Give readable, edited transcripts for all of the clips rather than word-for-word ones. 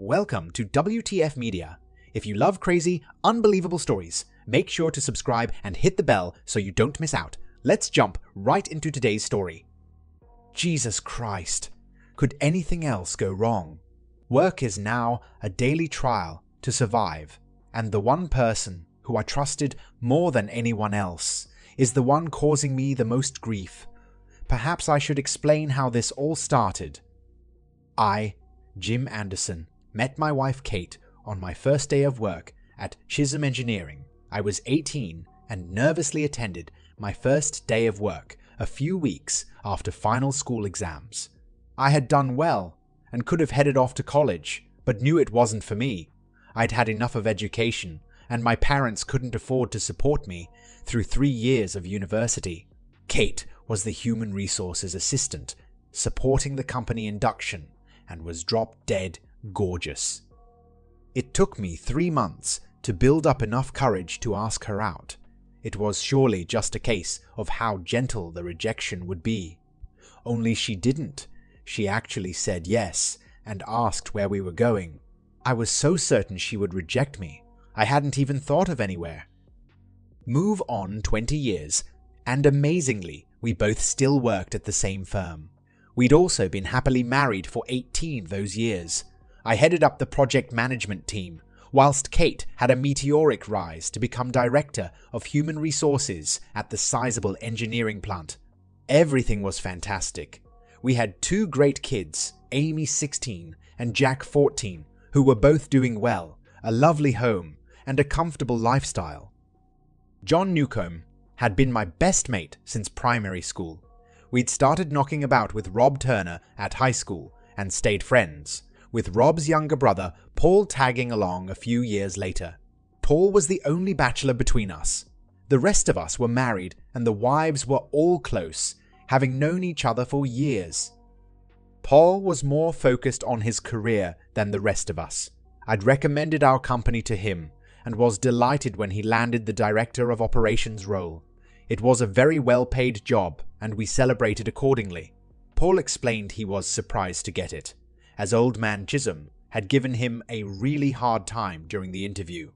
Welcome to WTF Media. If you love crazy, unbelievable stories, make sure to subscribe and hit the bell so you don't miss out. Let's jump right into today's story. Jesus Christ. Could anything else go wrong? Work is now a daily trial to survive, and the one person who I trusted more than anyone else is the one causing me the most grief. Perhaps I should explain how this all started. I, Jim Anderson, met my wife Kate on my first day of work at Chisum Engineering. I was 18 and nervously attended my first day of work a few weeks after final school exams. I had done well and could have headed off to college, but knew it wasn't for me. I'd had enough of education, and my parents couldn't afford to support me through 3 years of university. Kate was the human resources assistant, supporting the company induction, and was drop dead gorgeous. It took me 3 months to build up enough courage to ask her out. It was surely just a case of how gentle the rejection would be. Only she didn't. She actually said yes and asked where we were going. I was so certain she would reject me, I hadn't even thought of anywhere. Move on 20 years, and amazingly, we both still worked at the same firm. We'd also been happily married for 18 those years. I headed up the project management team, whilst Kate had a meteoric rise to become director of human resources at the sizable engineering plant. Everything was fantastic. We had 2 great kids, Amy 16 and Jack 14, who were both doing well, a lovely home, and a comfortable lifestyle. John Newcomb had been my best mate since primary school. We'd started knocking about with Rob Turner at high school and stayed friends, with Rob's younger brother Paul tagging along a few years later. Paul was the only bachelor between us. The rest of us were married and the wives were all close, having known each other for years. Paul was more focused on his career than the rest of us. I'd recommended our company to him and was delighted when he landed the Director of Operations role. It was a very well-paid job, and we celebrated accordingly. Paul explained he was surprised to get it, as old man Chisum had given him a really hard time during the interview.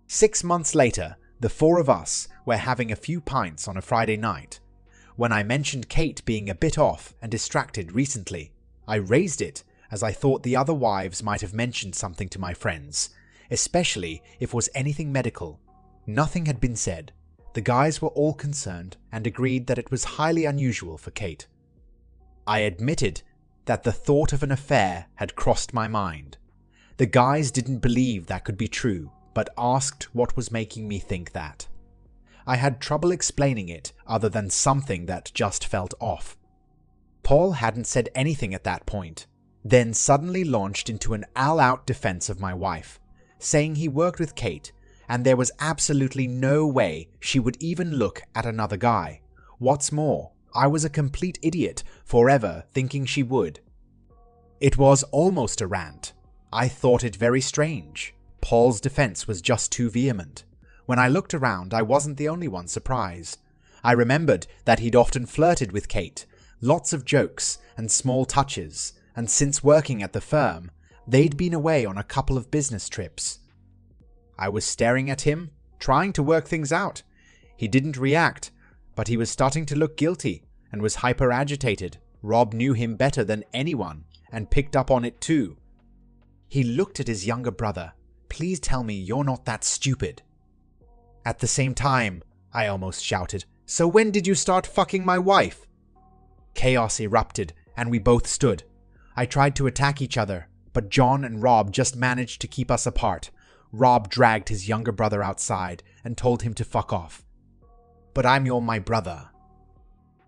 6 months later, the 4 of us were having a few pints on a Friday night. When I mentioned Kate being a bit off and distracted recently, I raised it as I thought the other wives might have mentioned something to my friends, especially if it was anything medical. Nothing had been said. The guys were all concerned and agreed that it was highly unusual for Kate. I admitted that the thought of an affair had crossed my mind. The guys didn't believe that could be true, but asked what was making me think that. I had trouble explaining it other than something that just felt off. Paul hadn't said anything at that point, then suddenly launched into an all-out defense of my wife, saying he worked with Kate and there was absolutely no way she would even look at another guy. What's more, I was a complete idiot forever thinking she would. It was almost a rant. I thought it very strange. Paul's defense was just too vehement. When I looked around, I wasn't the only one surprised. I remembered that he'd often flirted with Kate, lots of jokes and small touches, and since working at the firm, they'd been away on a couple of business trips. I was staring at him, trying to work things out. He didn't react, but he was starting to look guilty and was hyper-agitated. Rob knew him better than anyone and picked up on it too. He looked at his younger brother. "Please tell me you're not that stupid." At the same time, I almost shouted, "So when did you start fucking my wife?" Chaos erupted and we both stood. I tried to attack each other, but John and Rob just managed to keep us apart. Rob dragged his younger brother outside and told him to fuck off. "But my brother.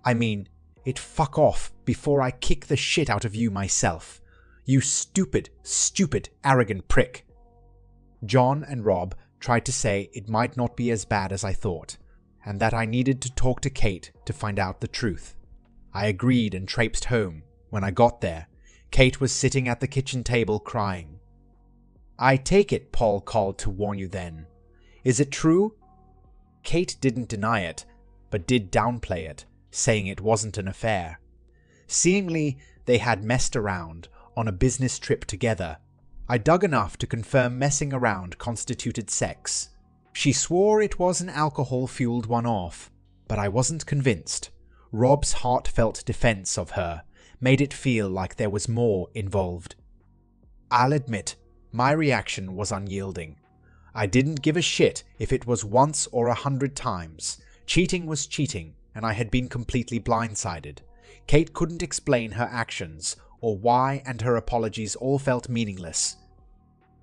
I mean, it fuck off before I kick the shit out of you myself. You stupid, arrogant prick." John and Rob tried to say it might not be as bad as I thought, and that I needed to talk to Kate to find out the truth. I agreed and traipsed home. When I got there, Kate was sitting at the kitchen table crying. "I take it Paul called to warn you then. Is it true?" Kate didn't deny it, but did downplay it, saying it wasn't an affair. Seemingly, they had messed around on a business trip together. I dug enough to confirm messing around constituted sex. She swore it was an alcohol-fueled one-off, but I wasn't convinced. Rob's heartfelt defense of her made it feel like there was more involved. I'll admit, my reaction was unyielding. I didn't give a shit if it was once or 100 times. Cheating was cheating, and I had been completely blindsided. Kate couldn't explain her actions or why, and her apologies all felt meaningless.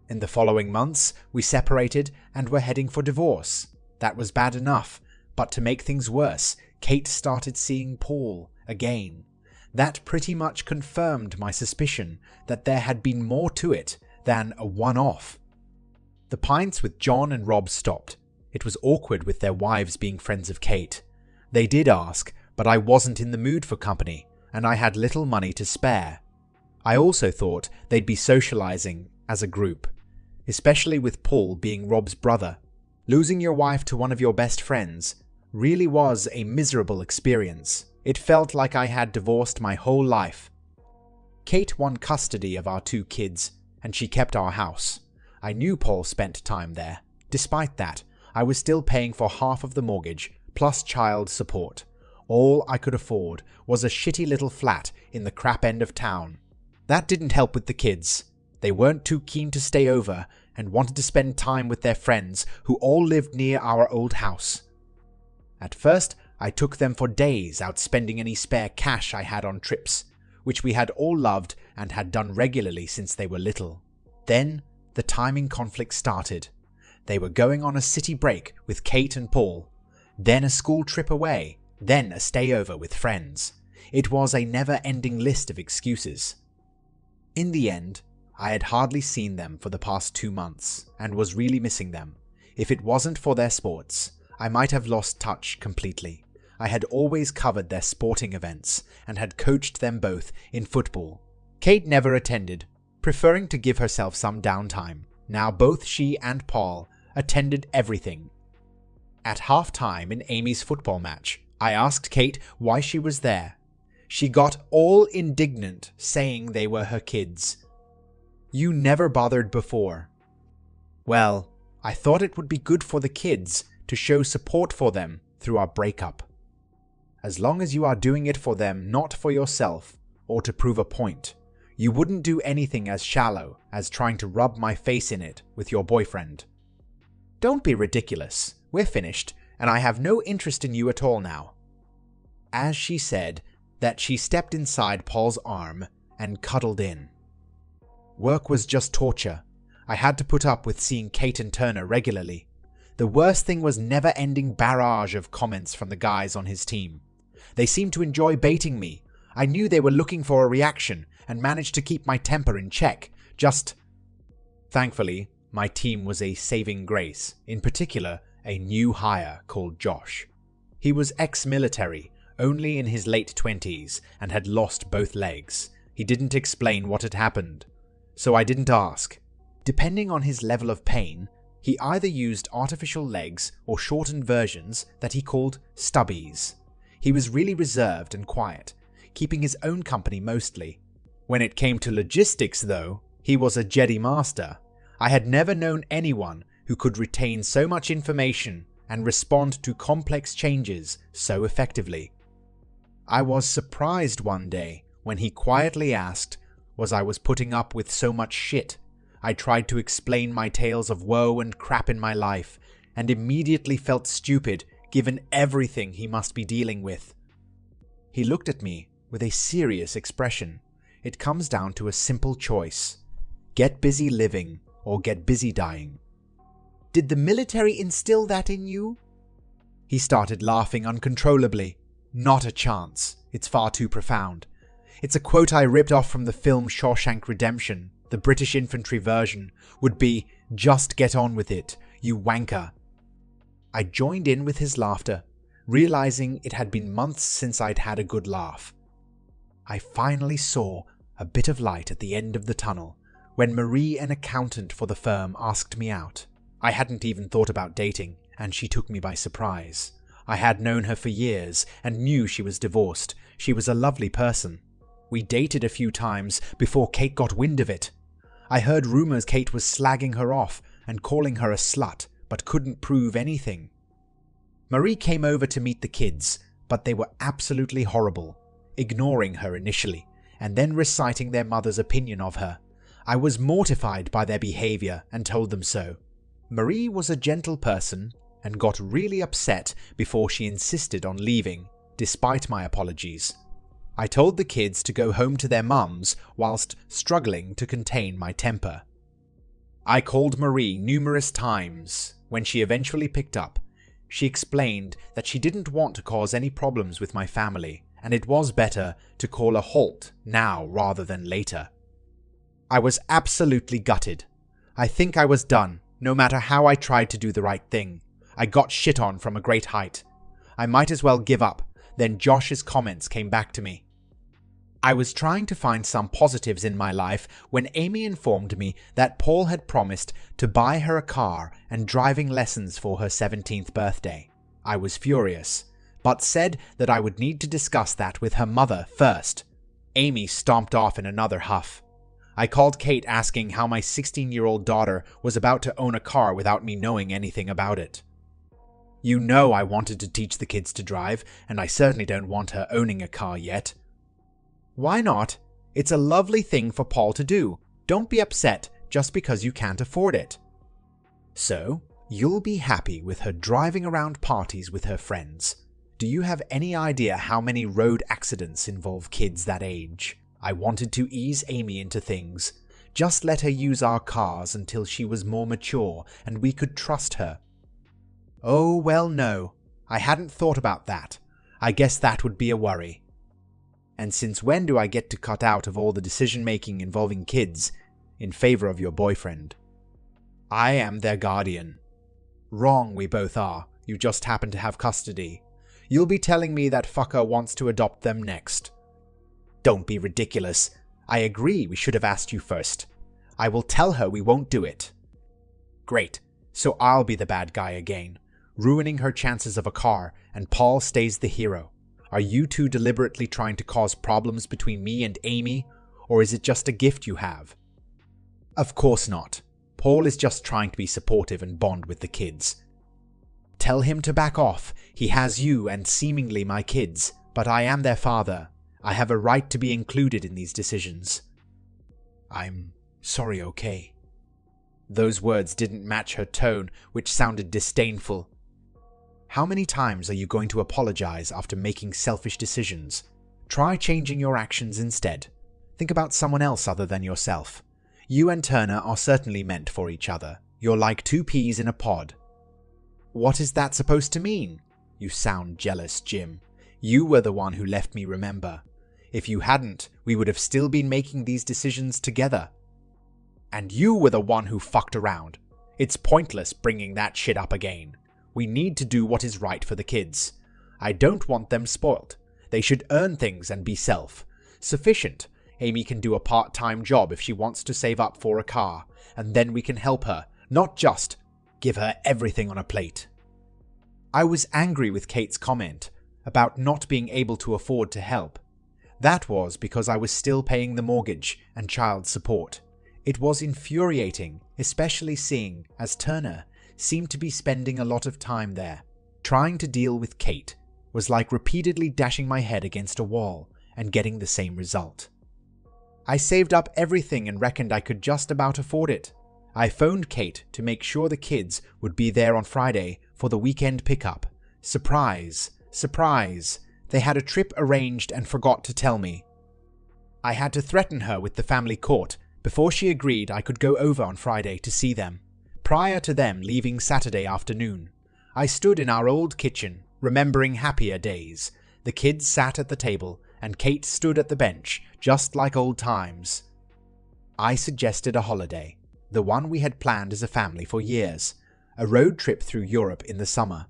In the following months, we separated and were heading for divorce. That was bad enough, but to make things worse, Kate started seeing Paul again. That pretty much confirmed my suspicion that there had been more to it than a one-off. The pints with John and Rob stopped. It was awkward with their wives being friends of Kate. They did ask, but I wasn't in the mood for company, and I had little money to spare. I also thought they'd be socializing as a group, especially with Paul being Rob's brother. Losing your wife to one of your best friends really was a miserable experience. It felt like I had divorced my whole life. Kate won custody of our 2 kids, and she kept our house. I knew Paul spent time there. Despite that, I was still paying for half of the mortgage, plus child support. All I could afford was a shitty little flat in the crap end of town. That didn't help with the kids. They weren't too keen to stay over and wanted to spend time with their friends who all lived near our old house. At first, I took them for days out spending any spare cash I had on trips, which we had all loved and had done regularly since they were little. Then, the timing conflict started. They were going on a city break with Kate and Paul, then a school trip away, then a stayover with friends. It was a never-ending list of excuses. In the end, I had hardly seen them for the past 2 months and was really missing them. If it wasn't for their sports, I might have lost touch completely. I had always covered their sporting events and had coached them both in football. Kate never attended, preferring to give herself some downtime. Now both she and Paul attended everything. At half-time in Amy's football match, I asked Kate why she was there. She got all indignant, saying they were her kids. You never bothered before. Well, I thought it would be good for the kids to show support for them through our breakup. As long as you are doing it for them, not for yourself, or to prove a point, you wouldn't do anything as shallow as trying to rub my face in it with your boyfriend. Don't be ridiculous. We're finished, and I have no interest in you at all now. As she said that, she stepped inside Paul's arm and cuddled in. Work was just torture. I had to put up with seeing Kate and Turner regularly. The worst thing was never-ending barrage of comments from the guys on his team. They seemed to enjoy baiting me. I knew they were looking for a reaction and managed to keep my temper in check. Thankfully, my team was a saving grace, in particular, a new hire called Josh. He was ex-military, only in his late 20s, and had lost both legs. He didn't explain what had happened, so I didn't ask. Depending on his level of pain, he either used artificial legs or shortened versions that he called stubbies. He was really reserved and quiet, keeping his own company mostly. When it came to logistics, though, he was a Jedi master. I had never known anyone who could retain so much information and respond to complex changes so effectively. I was surprised one day when he quietly asked was I was putting up with so much shit. I tried to explain my tales of woe and crap in my life, and immediately felt stupid given everything he must be dealing with. He looked at me with a serious expression. It comes down to a simple choice. Get busy living or get busy dying. Did the military instill that in you? He started laughing uncontrollably. Not a chance. It's far too profound. It's a quote I ripped off from the film Shawshank Redemption. The British infantry version would be, "Just get on with it, you wanker." I joined in with his laughter, realizing it had been months since I'd had a good laugh. I finally saw a bit of light at the end of the tunnel when Marie, an accountant for the firm, asked me out. I hadn't even thought about dating, and she took me by surprise. I had known her for years and knew she was divorced. She was a lovely person. We dated a few times before Kate got wind of it. I heard rumors Kate was slagging her off and calling her a slut, but couldn't prove anything. Marie came over to meet the kids, but they were absolutely horrible, ignoring her initially, and then reciting their mother's opinion of her. I was mortified by their behavior and told them so. Marie was a gentle person and got really upset before she insisted on leaving, despite my apologies. I told the kids to go home to their mums whilst struggling to contain my temper. I called Marie numerous times. When she eventually picked up, she explained that she didn't want to cause any problems with my family, and it was better to call a halt now rather than later. I was absolutely gutted. I think I was done, no matter how I tried to do the right thing. I got shit on from a great height. I might as well give up. Then Josh's comments came back to me. I was trying to find some positives in my life when Amy informed me that Paul had promised to buy her a car and driving lessons for her 17th birthday. I was furious, but said that I would need to discuss that with her mother first. Amy stomped off in another huff. I called Kate asking how my 16-year-old daughter was about to own a car without me knowing anything about it. You know I wanted to teach the kids to drive, and I certainly don't want her owning a car yet. Why not? It's a lovely thing for Paul to do. Don't be upset just because you can't afford it. So, you'll be happy with her driving around parties with her friends. Do you have any idea how many road accidents involve kids that age? I wanted to ease Amy into things. Just let her use our cars until she was more mature and we could trust her. Oh, well, no. I hadn't thought about that. I guess that would be a worry. And since when do I get to cut out of all the decision-making involving kids in favor of your boyfriend? I am their guardian. Wrong we both are. You just happen to have custody. You'll be telling me that fucker wants to adopt them next. Don't be ridiculous. I agree we should have asked you first. I will tell her we won't do it. Great. So I'll be the bad guy again, ruining her chances of a car, and Paul stays the hero. Are you two deliberately trying to cause problems between me and Amy, or is it just a gift you have? Of course not. Paul is just trying to be supportive and bond with the kids. Tell him to back off. He has you and seemingly my kids, but I am their father. I have a right to be included in these decisions. I'm sorry, okay? Those words didn't match her tone, which sounded disdainful. How many times are you going to apologize after making selfish decisions? Try changing your actions instead. Think about someone else other than yourself. You and Turner are certainly meant for each other. You're like two peas in a pod. What is that supposed to mean? You sound jealous, Jim. You were the one who left me, remember. If you hadn't, we would have still been making these decisions together. And you were the one who fucked around. It's pointless bringing that shit up again. We need to do what is right for the kids. I don't want them spoiled. They should earn things and be self-sufficient. Amy can do a part-time job if she wants to save up for a car, and then we can help her, not just give her everything on a plate. I was angry with Kate's comment about not being able to afford to help. That was because I was still paying the mortgage and child support. It was infuriating, especially seeing as Turner seemed to be spending a lot of time there. Trying to deal with Kate was like repeatedly dashing my head against a wall and getting the same result. I saved up everything and reckoned I could just about afford it. I phoned Kate to make sure the kids would be there on Friday for the weekend pickup. Surprise, surprise. They had a trip arranged and forgot to tell me. I had to threaten her with the family court before she agreed I could go over on Friday to see them. Prior to them leaving Saturday afternoon, I stood in our old kitchen, remembering happier days. The kids sat at the table, and Kate stood at the bench, just like old times. I suggested a holiday, the one we had planned as a family for years, a road trip through Europe in the summer.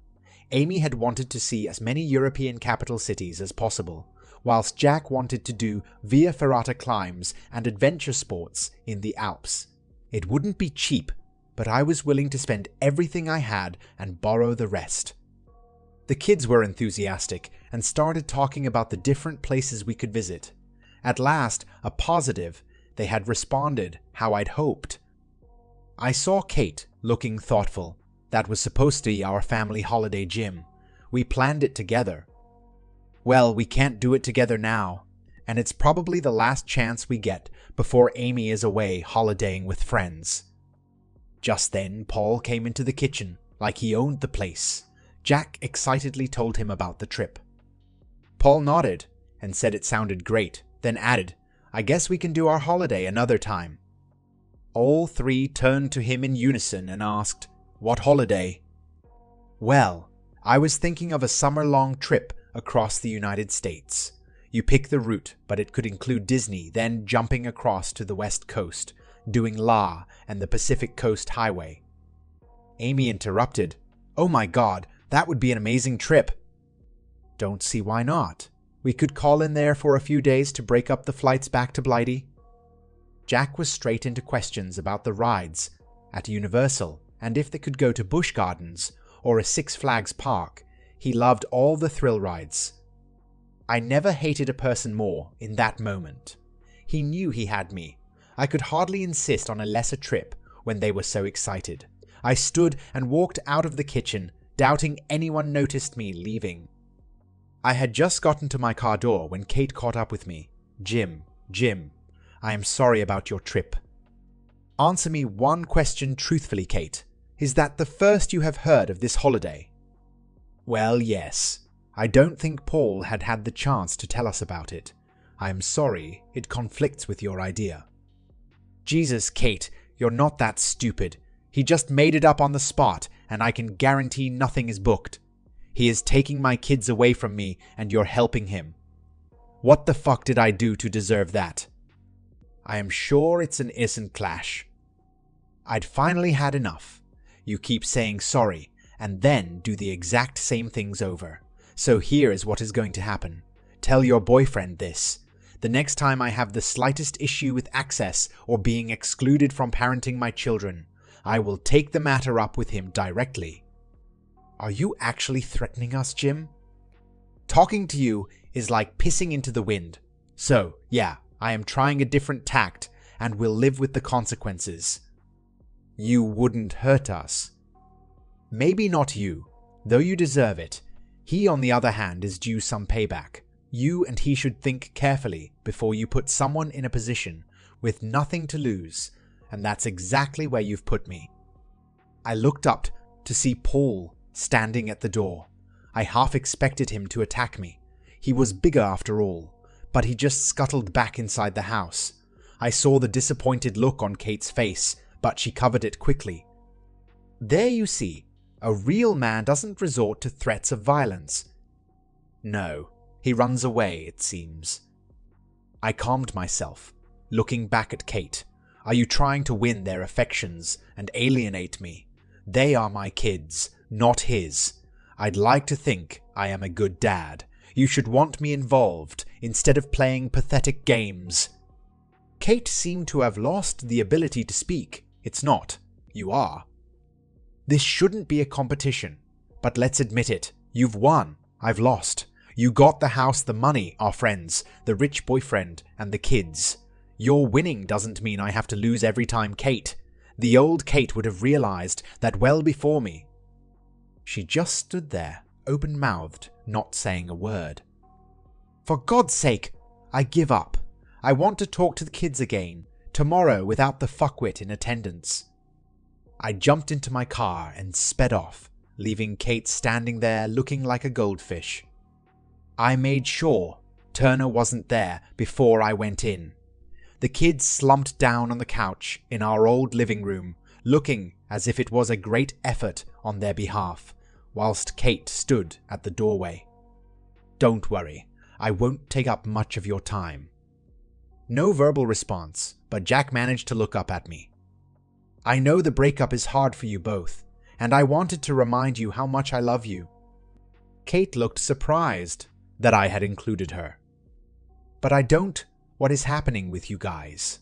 Amy had wanted to see as many European capital cities as possible, whilst Jack wanted to do Via Ferrata climbs and adventure sports in the Alps. It wouldn't be cheap, but I was willing to spend everything I had and borrow the rest. The kids were enthusiastic and started talking about the different places we could visit. At last, a positive, they had responded how I'd hoped. I saw Kate looking thoughtful. That was supposed to be our family holiday, Jim. We planned it together. Well, we can't do it together now, and it's probably the last chance we get before Amy is away holidaying with friends. Just then, Paul came into the kitchen like he owned the place. Jack excitedly told him about the trip. Paul nodded and said it sounded great, then added, "I guess we can do our holiday another time." All three turned to him in unison and asked, "What holiday?" "Well, I was thinking of a summer-long trip across the United States. You pick the route, but it could include Disney, then jumping across to the West Coast, doing La and the Pacific Coast Highway." Amy interrupted, "Oh my God, that would be an amazing trip." "Don't see why not. We could call in there for a few days to break up the flights back to Blighty." Jack was straight into questions about the rides at Universal and if they could go to Busch Gardens or a Six Flags park. He loved all the thrill rides. I never hated a person more in that moment. He knew he had me. I could hardly insist on a lesser trip when they were so excited. I stood and walked out of the kitchen, doubting anyone noticed me leaving. I had just gotten to my car door when Kate caught up with me. Jim, I am sorry about your trip." "Answer me one question truthfully, Kate. Is that the first you have heard of this holiday?" "Well, yes. I don't think Paul had had the chance to tell us about it. I am sorry, it conflicts with your idea." "Jesus, Kate, you're not that stupid. He just made it up on the spot, and I can guarantee nothing is booked. He is taking my kids away from me, and you're helping him. What the fuck did I do to deserve that?" "I am sure it's an innocent clash." "I'd finally had enough. You keep saying sorry, and then do the exact same things over. So here is what is going to happen. Tell your boyfriend this. The next time I have the slightest issue with access or being excluded from parenting my children, I will take the matter up with him directly." "Are you actually threatening us, Jim?" "Talking to you is like pissing into the wind. So, yeah, I am trying a different tact and will live with the consequences." "You wouldn't hurt us." "Maybe not you, though you deserve it. He, on the other hand, is due some payback. You and he should think carefully before you put someone in a position with nothing to lose, and that's exactly where you've put me." I looked up to see Paul standing at the door. I half expected him to attack me. He was bigger after all, but he just scuttled back inside the house. I saw the disappointed look on Kate's face, but she covered it quickly. "There you see, a real man doesn't resort to threats of violence." "No, he runs away, it seems." I calmed myself, looking back at Kate. "Are you trying to win their affections and alienate me? They are my kids, not his. I'd like to think I am a good dad. You should want me involved instead of playing pathetic games." Kate seemed to have lost the ability to speak. "It's not. You are. This shouldn't be a competition, but let's admit it. You've won. I've lost. You got the house, the money, our friends, the rich boyfriend, and the kids. Your winning doesn't mean I have to lose every time, Kate. The old Kate would have realized that well before me." She just stood there, open-mouthed, not saying a word. "For God's sake, I give up. I want to talk to the kids again, tomorrow without the fuckwit in attendance." I jumped into my car and sped off, leaving Kate standing there looking like a goldfish. I made sure Turner wasn't there before I went in. The kids slumped down on the couch in our old living room, looking as if it was a great effort on their behalf, whilst Kate stood at the doorway. "Don't worry, I won't take up much of your time." No verbal response, but Jack managed to look up at me. "I know the breakup is hard for you both, and I wanted to remind you how much I love you." Kate looked surprised that I had included her. "But I don't. What is happening with you guys?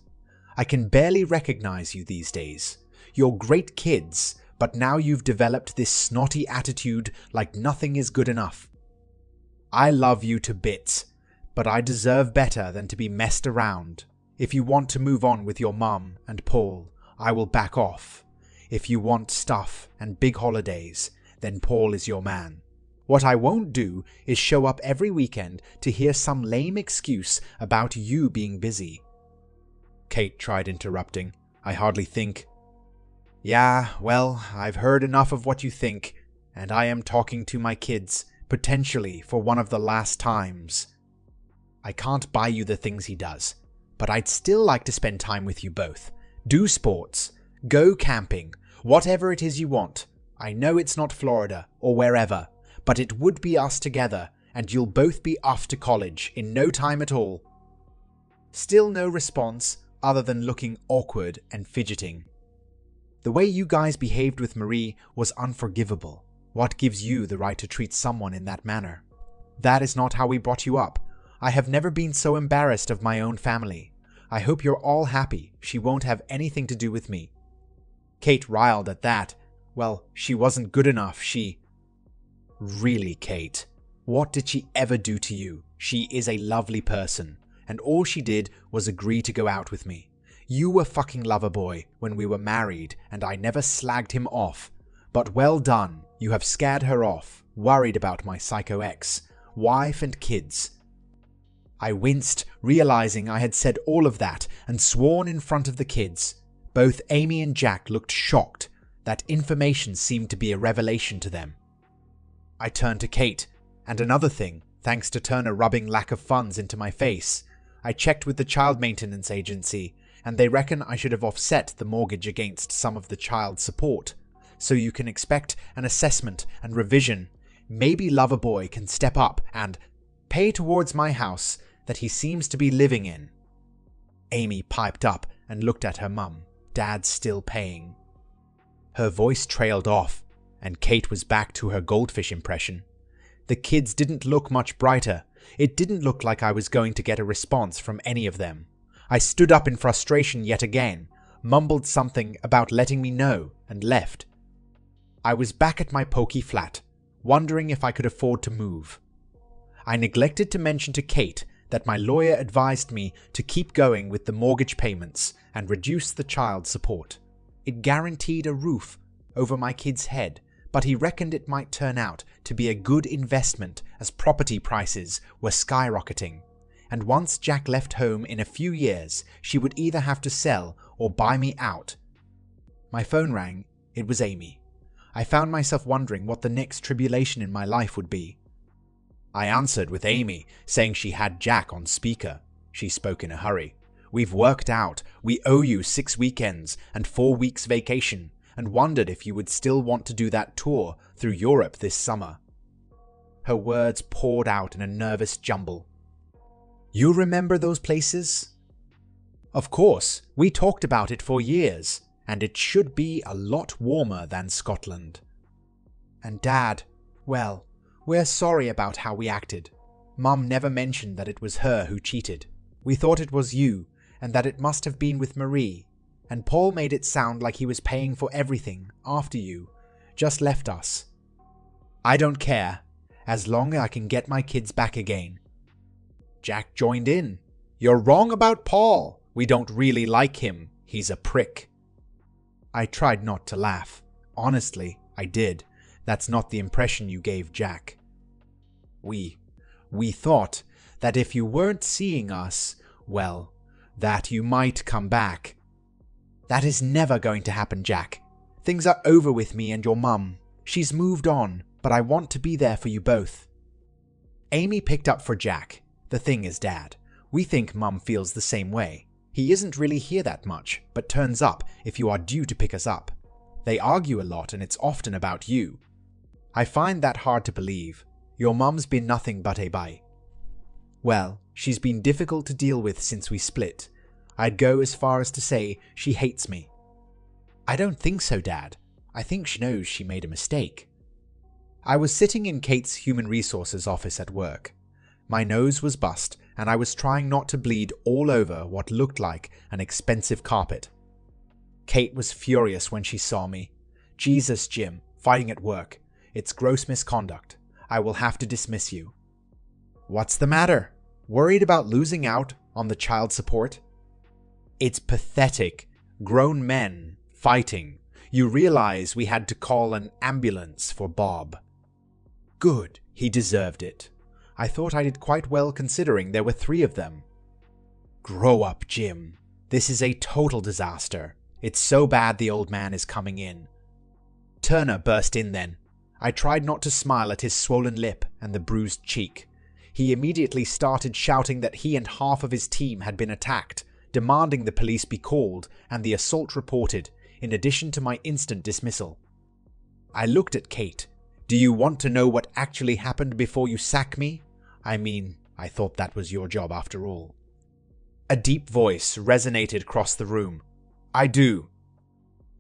I can barely recognize you these days. You're great kids, but now you've developed this snotty attitude like nothing is good enough. I love you to bits, but I deserve better than to be messed around. If you want to move on with your mum and Paul, I will back off. If you want stuff and big holidays, then Paul is your man. What I won't do is show up every weekend to hear some lame excuse about you being busy." Kate tried interrupting. "I hardly think." "Yeah, well, I've heard enough of what you think, and I am talking to my kids, potentially for one of the last times. I can't buy you the things he does, but I'd still like to spend time with you both. Do sports, go camping, whatever it is you want. I know it's not Florida or wherever, but it would be us together, and you'll both be off to college in no time at all." Still no response other than looking awkward and fidgeting. "The way you guys behaved with Marie was unforgivable. What gives you the right to treat someone in that manner? That is not how we brought you up. I have never been so embarrassed of my own family. I hope you're all happy she won't have anything to do with me." Kate riled at that. Well, she wasn't good enough, Really, Kate, what did she ever do to you? She is a lovely person, and all she did was agree to go out with me. You were fucking lover boy when we were married, and I never slagged him off. But well done, you have scared her off, worried about my psycho ex, wife and kids. I winced, realizing I had said all of that and sworn in front of the kids. Both Amy and Jack looked shocked. That information seemed to be a revelation to them. I turned to Kate, and another thing, thanks to Turner rubbing lack of funds into my face. I checked with the child maintenance agency, and they reckon I should have offset the mortgage against some of the child support. So you can expect an assessment and revision. Maybe Loverboy can step up and pay towards my house that he seems to be living in. Amy piped up and looked at her mum. Dad's still paying. Her voice trailed off, and Kate was back to her goldfish impression. The kids didn't look much brighter. It didn't look like I was going to get a response from any of them. I stood up in frustration yet again, mumbled something about letting me know, and left. I was back at my pokey flat, wondering if I could afford to move. I neglected to mention to Kate that my lawyer advised me to keep going with the mortgage payments and reduce the child support. It guaranteed a roof over my kid's head, but he reckoned it might turn out to be a good investment as property prices were skyrocketing. And once Jack left home in a few years, she would either have to sell or buy me out. My phone rang. It was Amy. I found myself wondering what the next tribulation in my life would be. I answered with Amy, saying she had Jack on speaker. She spoke in a hurry. "We've worked out. We owe you 6 weekends and 4 weeks vacation, and wondered if you would still want to do that tour through Europe this summer." Her words poured out in a nervous jumble. "You remember those places?" "Of course, we talked about it for years, and it should be a lot warmer than Scotland." "And Dad, well, we're sorry about how we acted. Mum never mentioned that it was her who cheated. We thought it was you, and that it must have been with Marie. And Paul made it sound like he was paying for everything after you. Just left us. I don't care, as long as I can get my kids back again." Jack joined in. "You're wrong about Paul. We don't really like him. He's a prick." I tried not to laugh. Honestly, I did. That's not the impression you gave Jack. We thought that if you weren't seeing us, well, that you might come back." "That is never going to happen, Jack. Things are over with me and your mum. She's moved on, but I want to be there for you both." Amy picked up for Jack. "The thing is, Dad, we think Mum feels the same way. He isn't really here that much, but turns up if you are due to pick us up. They argue a lot and it's often about you. I find that hard to believe. Your mum's been nothing but a bye." "Well, she's been difficult to deal with since we split. I'd go as far as to say she hates me." "I don't think so, Dad. I think she knows she made a mistake." I was sitting in Kate's human resources office at work. My nose was bust, and I was trying not to bleed all over what looked like an expensive carpet. Kate was furious when she saw me. "Jesus, Jim, fighting at work. It's gross misconduct. I will have to dismiss you." "What's the matter? Worried about losing out on the child support?" It's pathetic. Grown men fighting. You realize we had to call an ambulance for Bob. Good, he deserved it. I thought I did quite well considering there were 3 of them. Grow up, Jim. This is a total disaster. It's so bad the old man is coming in. Turner burst in then. I tried not to smile at his swollen lip and the bruised cheek. He immediately started shouting that he and half of his team had been attacked, demanding the police be called and the assault reported, in addition to my instant dismissal. I looked at Kate. Do you want to know what actually happened before you sack me? I mean, I thought that was your job after all. A deep voice resonated across the room. I do.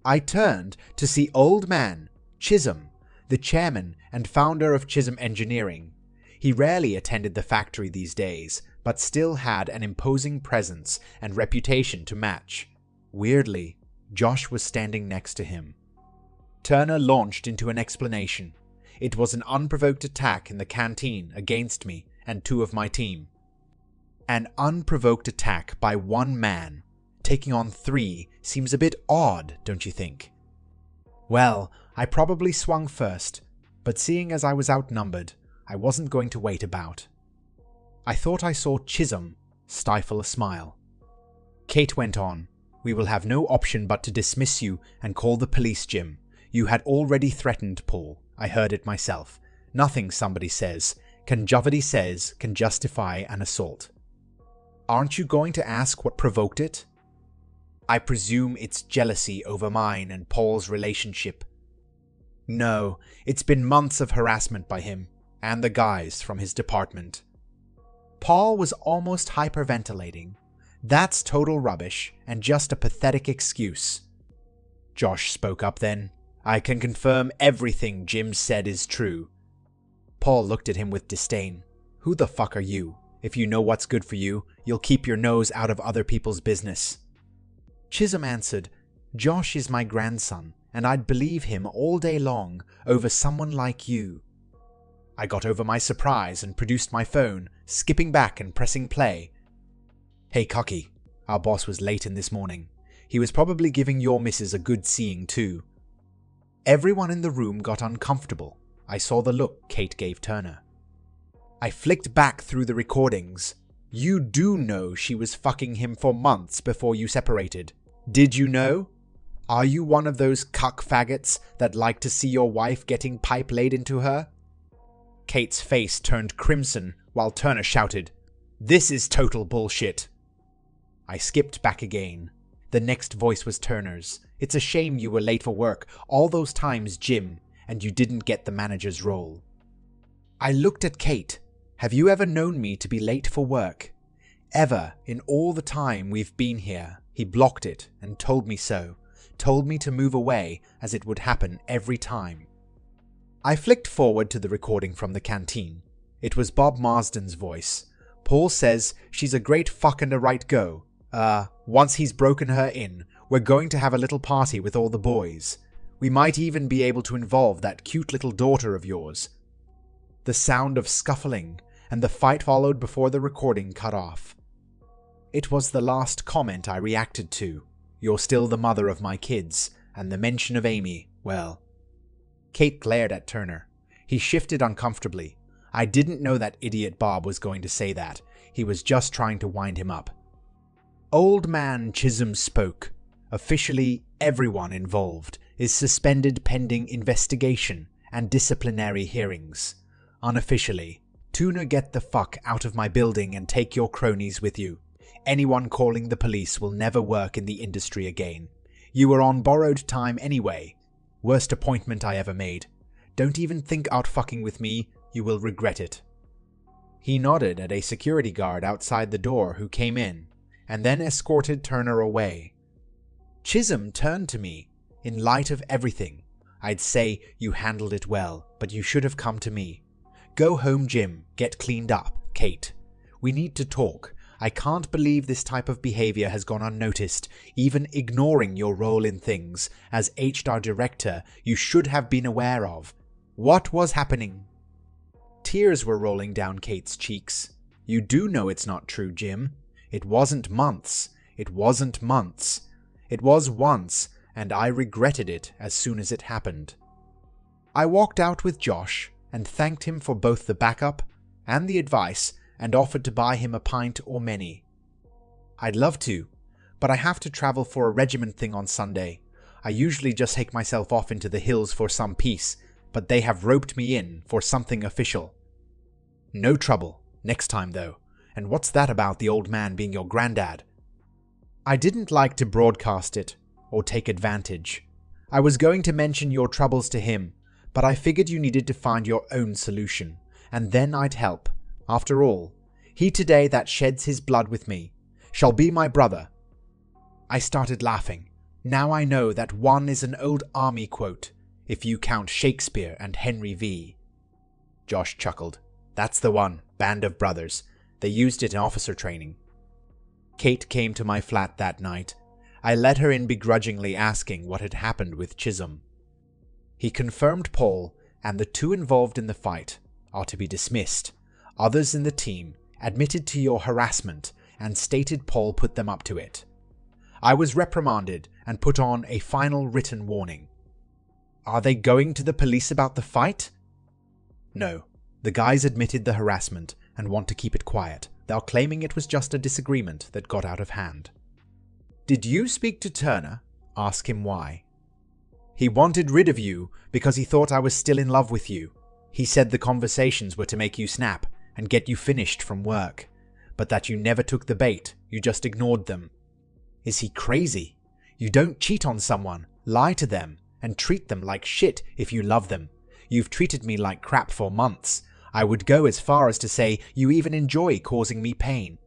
I turned to see old man Chisum, the chairman and founder of Chisum Engineering. He rarely attended the factory these days, but still had an imposing presence and reputation to match. Weirdly, Josh was standing next to him. Turner launched into an explanation. It was an unprovoked attack in the canteen against me and 2 of my team. An unprovoked attack by 1 man, taking on 3 seems a bit odd, don't you think? Well, I probably swung first, but seeing as I was outnumbered, I wasn't going to wait about. I thought I saw Chisum stifle a smile. Kate went on, We will have no option but to dismiss you and call the police, Jim. You had already threatened Paul. I heard it myself. Nothing somebody says, conjuvity says, can justify an assault. Aren't you going to ask what provoked it? I presume it's jealousy over mine and Paul's relationship. No, it's been months of harassment by him and the guys from his department. Paul was almost hyperventilating. That's total rubbish and just a pathetic excuse. Josh spoke up then. I can confirm everything Jim said is true. Paul looked at him with disdain. Who the fuck are you? If you know what's good for you, you'll keep your nose out of other people's business. Chisum answered, Josh is my grandson, and I'd believe him all day long over someone like you. I got over my surprise and produced my phone, skipping back and pressing play. Hey Cocky, our boss was late in this morning. He was probably giving your missus a good seeing too. Everyone in the room got uncomfortable. I saw the look Kate gave Turner. I flicked back through the recordings. You do know she was fucking him for months before you separated. Did you know? Are you one of those cuck faggots that like to see your wife getting pipe laid into her? Kate's face turned crimson while Turner shouted, This is total bullshit. I skipped back again. The next voice was Turner's. It's a shame you were late for work all those times, Jim, and you didn't get the manager's role. I looked at Kate. Have you ever known me to be late for work? Ever in all the time we've been here? He blocked it and told me so. Told me to move away as it would happen every time. I flicked forward to the recording from the canteen. It was Bob Marsden's voice. Paul says she's a great fuck and a right go. Once he's broken her in, we're going to have a little party with all the boys. We might even be able to involve that cute little daughter of yours. The sound of scuffling and the fight followed before the recording cut off. It was the last comment I reacted to. You're still the mother of my kids, and the mention of Amy, well. Kate glared at Turner. He shifted uncomfortably. I didn't know that idiot Bob was going to say that. He was just trying to wind him up. Old man Chisum spoke. Officially, everyone involved is suspended pending investigation and disciplinary hearings. Unofficially, Tuna, get the fuck out of my building and take your cronies with you. Anyone calling the police will never work in the industry again. You were on borrowed time anyway. Worst appointment I ever made. Don't even think out fucking with me, you will regret it. He nodded at a security guard outside the door who came in, and then escorted Turner away. Chisum turned to me. In light of everything, I'd say you handled it well, but you should have come to me. Go home, Jim. Get cleaned up, Kate. We need to talk. I can't believe this type of behavior has gone unnoticed, even ignoring your role in things. As HR director, you should have been aware of. What was happening? Tears were rolling down Kate's cheeks. You do know it's not true, Jim. It wasn't months. It wasn't months. It was once, and I regretted it as soon as it happened. I walked out with Josh and thanked him for both the backup and the advice and offered to buy him a pint or many. I'd love to, but I have to travel for a regiment thing on Sunday. I usually just take myself off into the hills for some peace, but they have roped me in for something official. No trouble, next time though. And what's that about the old man being your granddad? I didn't like to broadcast it or take advantage. I was going to mention your troubles to him, but I figured you needed to find your own solution, and then I'd help. After all, he today that sheds his blood with me shall be my brother. I started laughing. Now I know that one is an old army quote, if you count Shakespeare and Henry V. Josh chuckled. That's the one, Band of Brothers. They used it in officer training. Kate came to my flat that night. I let her in begrudgingly, asking what had happened with Chisum. He confirmed Paul and the two involved in the fight are to be dismissed. Others in the team admitted to your harassment and stated Paul put them up to it. I was reprimanded and put on a final written warning. Are they going to the police about the fight? No. The guys admitted the harassment and want to keep it quiet. They're claiming it was just a disagreement that got out of hand. Did you speak to Turner? Ask him why. He wanted rid of you because he thought I was still in love with you. He said the conversations were to make you snap and get you finished from work, but that you never took the bait, you just ignored them. Is he crazy? You don't cheat on someone, lie to them, and treat them like shit if you love them. You've treated me like crap for months. I would go as far as to say you even enjoy causing me pain.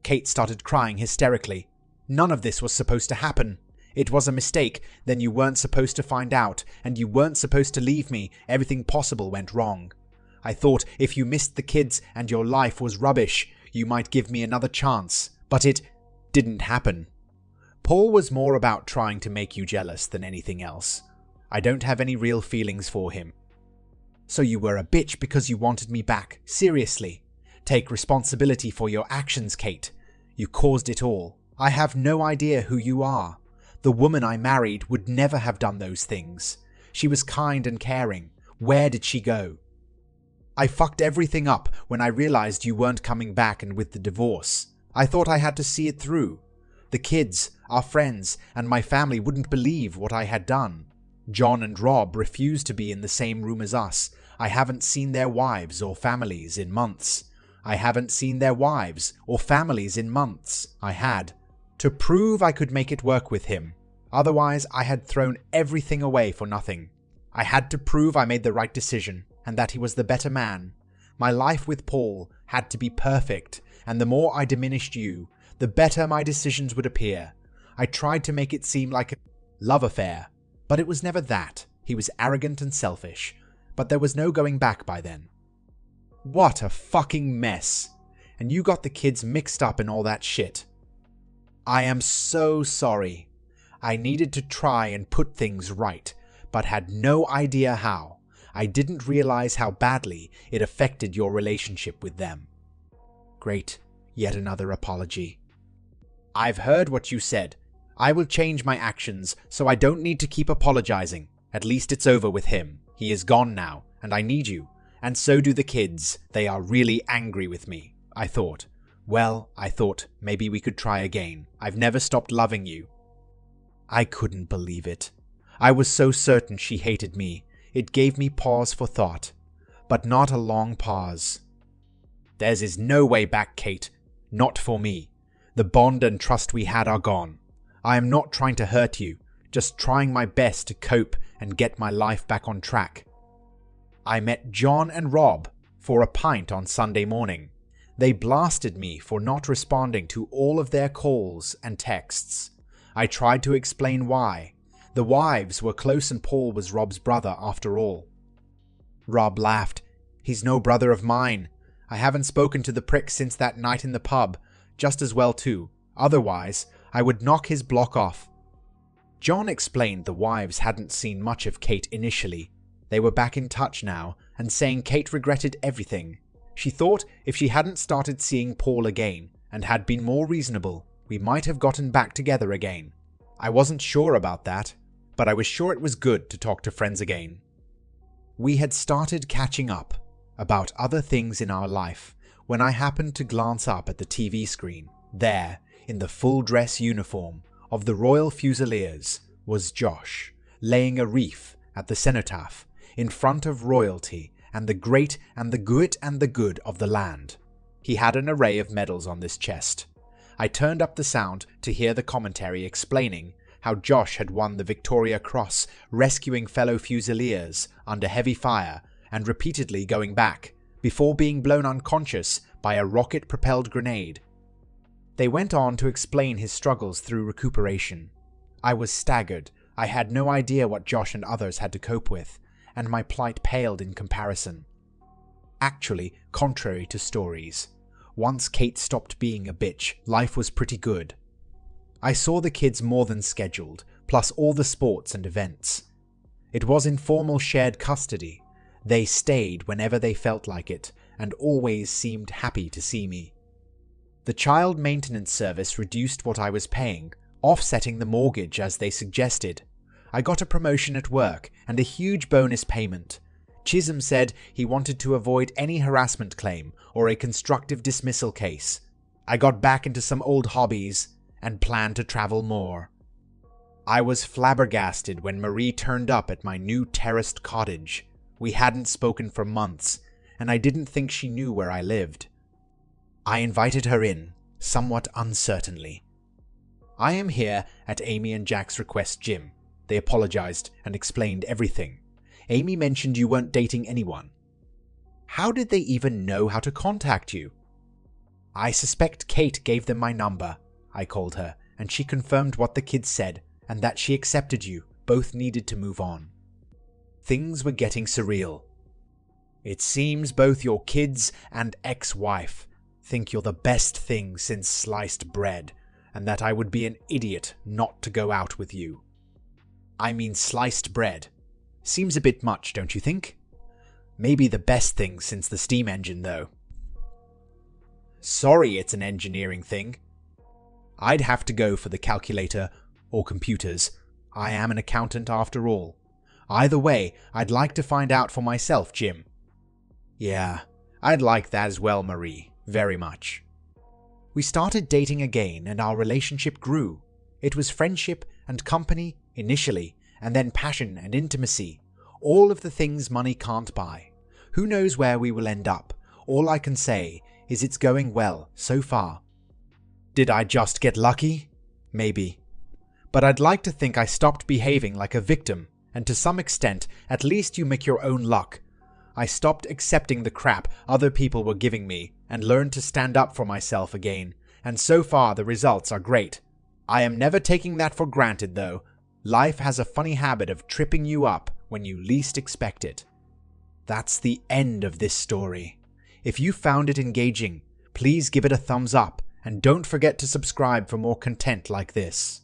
Kate started crying hysterically. None of this was supposed to happen. It was a mistake, then you weren't supposed to find out, and you weren't supposed to leave me. Everything possible went wrong. I thought if you missed the kids and your life was rubbish, you might give me another chance, but it didn't happen. Paul was more about trying to make you jealous than anything else. I don't have any real feelings for him. So you were a bitch because you wanted me back. Seriously. Take responsibility for your actions, Kate. You caused it all. I have no idea who you are. The woman I married would never have done those things. She was kind and caring. Where did she go? I fucked everything up when I realized you weren't coming back, and with the divorce, I thought I had to see it through. The kids, our friends, and my family wouldn't believe what I had done. John and Rob refused to be in the same room as us. I haven't seen their wives or families in months. I had to prove I could make it work with him. Otherwise, I had thrown everything away for nothing. I had to prove I made the right decision and that he was the better man. My life with Paul had to be perfect, and the more I diminished you, the better my decisions would appear. I tried to make it seem like a love affair, but it was never that. He was arrogant and selfish, but there was no going back by then. What a fucking mess. And you got the kids mixed up in all that shit. I am so sorry. I needed to try and put things right, but had no idea how. I didn't realize how badly it affected your relationship with them. Great. Yet another apology. I've heard what you said. I will change my actions so I don't need to keep apologizing. At least it's over with him. He is gone now, and I need you. And so do the kids. They are really angry with me, I thought. Well, I thought maybe we could try again. I've never stopped loving you. I couldn't believe it. I was so certain she hated me. It gave me pause for thought, but not a long pause. There is no way back, Kate. Not for me. The bond and trust we had are gone. I am not trying to hurt you, just trying my best to cope and get my life back on track. I met John and Rob for a pint on Sunday morning. They blasted me for not responding to all of their calls and texts. I tried to explain why. The wives were close and Paul was Rob's brother after all. Rob laughed. He's no brother of mine. I haven't spoken to the prick since that night in the pub. Just as well too. Otherwise, I would knock his block off. John explained the wives hadn't seen much of Kate initially. They were back in touch now and saying Kate regretted everything. She thought if she hadn't started seeing Paul again and had been more reasonable, we might have gotten back together again. I wasn't sure about that, but I was sure it was good to talk to friends again. We had started catching up about other things in our life when I happened to glance up at the TV screen. There, in the full dress uniform of the Royal Fusiliers, was Josh, laying a wreath at the cenotaph in front of royalty and the great and the good of the land. He had an array of medals on this chest. I turned up the sound to hear the commentary explaining how Josh had won the Victoria Cross, rescuing fellow Fusiliers under heavy fire and repeatedly going back before being blown unconscious by a rocket-propelled grenade. They went on to explain his struggles through recuperation. I was staggered. I had no idea what Josh and others had to cope with, and my plight paled in comparison. Actually, contrary to stories, once Kate stopped being a bitch, life was pretty good. I saw the kids more than scheduled, plus all the sports and events. It was informal shared custody. They stayed whenever they felt like it, and always seemed happy to see me. The child maintenance service reduced what I was paying, offsetting the mortgage as they suggested. I got a promotion at work and a huge bonus payment. Chisum said he wanted to avoid any harassment claim or a constructive dismissal case. I got back into some old hobbies and planned to travel more. I was flabbergasted when Marie turned up at my new terraced cottage. We hadn't spoken for months, and I didn't think she knew where I lived. I invited her in, somewhat uncertainly. "I am here at Amy and Jack's request, Jim." They apologized and explained everything. "Amy mentioned you weren't dating anyone." "How did they even know how to contact you?" "I suspect Kate gave them my number," I called her, and she confirmed what the kids said and that she accepted you. Both needed to move on. Things were getting surreal. "It seems both your kids and ex-wife think you're the best thing since sliced bread, and that I would be an idiot not to go out with you." "I mean sliced bread. Seems a bit much, don't you think? Maybe the best thing since the steam engine, though." "Sorry it's an engineering thing. I'd have to go for the calculator or computers. I am an accountant after all. Either way, I'd like to find out for myself, Jim." "Yeah, I'd like that as well, Marie. Very much." We started dating again and our relationship grew. It was friendship and company initially, and then passion and intimacy. All of the things money can't buy. Who knows where we will end up? All I can say is it's going well so far. Did I just get lucky? Maybe. But I'd like to think I stopped behaving like a victim, and to some extent, at least you make your own luck. I stopped accepting the crap other people were giving me and learned to stand up for myself again, and so far the results are great. I am never taking that for granted though. Life has a funny habit of tripping you up when you least expect it. That's the end of this story. If you found it engaging, please give it a thumbs up and don't forget to subscribe for more content like this.